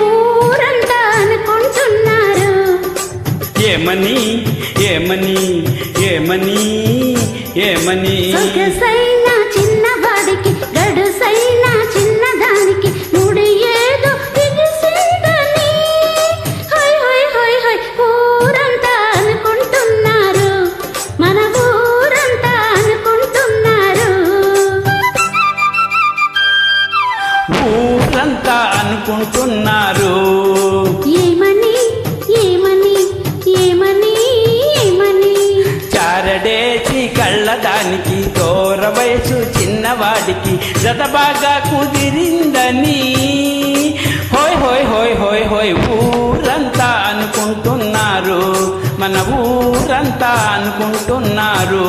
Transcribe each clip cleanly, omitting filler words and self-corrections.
ఊరంతా అనుకుంటున్నారు ఏమని ఏమని ఏమని ఏమని సొగసైన చిన్నవాడికి గడుసైన చిన్నదానికి ముడి ఏదో బిగిసిందని హోయ్ హోయ్ హోయ్ హోయ్ ఊరంతా అనుకుంటున్నారు మన ఊరంతా అనుకుంటున్నారు ఊరంతా అనుకుంటున్నారు ఏమని ఏమని ఏమని ఏమని చారడేసి కళ్ళదానికి దూర వయసు చిన్నవాడికి జత బాగా కుదిరిందని హోయ్ హోయ్ హోయ్ హోయ్ హోయ్ ఊరంతా అనుకుంటున్నారు మన ఊరంతా అనుకుంటున్నారు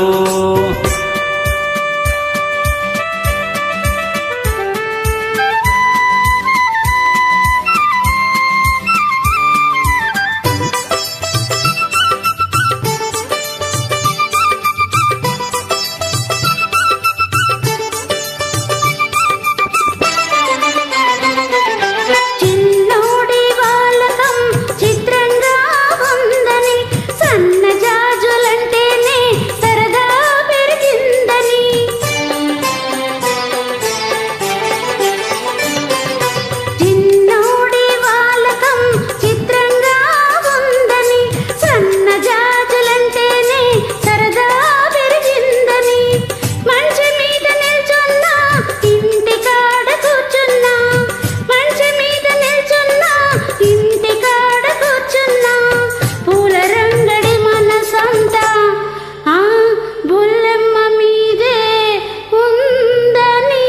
చిన్నోడి వాలకం చిత్రంగా ఉందని సన్నజాజులంటేనే సరదా పెరిగిందని చిన్నోడి వాలకం చిత్రంగా ఉందని సన్నజాజులంటేనే సరదా పెరిగిందని మంచి మీద నిల్చున్నా ఇంటి కాడ కూర్చున్నా మంచి మీద నిల్చున్నా ఇంటి కాడ కూర్చున్నా పూల రంగడి మనసంతా ఆ బుల్లెమ్మ మీదే ఉందని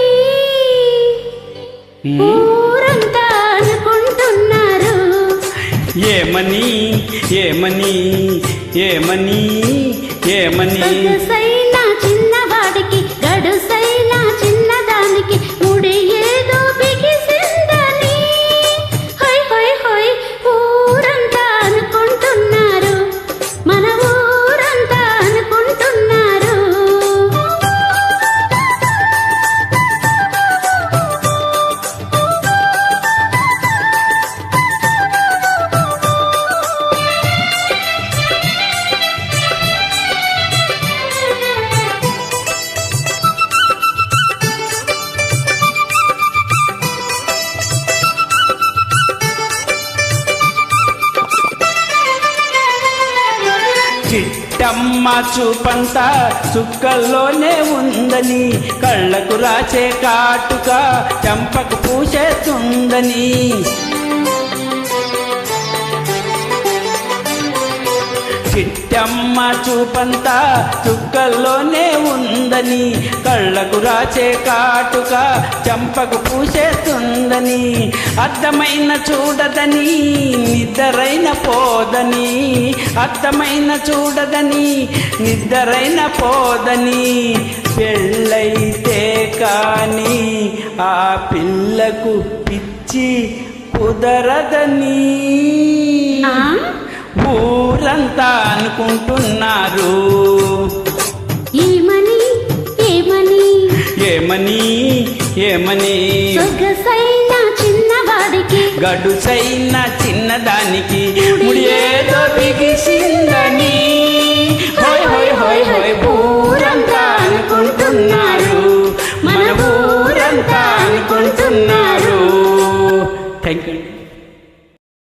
ఊరంతా అనుకుంటున్నారు ఏమని ఏమని ఏమని ఏమని సొగసైన చిన్నవాడికి గడుసైన చిన్నదానికి ముడి ఏదో బిగిసిందని హోయ్ హోయ్ హోయ్ ఊరంతా అనుకుంటున్నారు మన ఊరంతా అనుకుంటున్నారు చిట్టమ్మ చూపంతా చుక్కల్లోనే ఉందని కళ్ళకు రాచే కాటుక చంపకు పూసేస్తుందని చిట్టమ్మ చూపంతా చుక్కల్లోనే ఉందని కళ్ళకు రాచే కాటుక చంపకు పూసేస్తుందని అర్థమైన చూడదని నిద్రైన పోదని అర్థమైన చూడదని నిద్రైన పోదని పెళ్ళైతే కాని ఆ పిల్లకు పిచ్చి కుదరదని ఊరంతా అనుకుంటున్నారు ఏమని ఏమని ఏమని ఏమని సొగసైన చిన్నవాడికి గడుసైన చిన్నదానికి ముడి ఏదో బిగిసిందని హోయ్ హోయ్ హోయ్ హోయ్ ఊరంతా అనుకుంటున్నారు మన ఊరంతా అనుకుంటున్నారు థ్యాంక్ యూ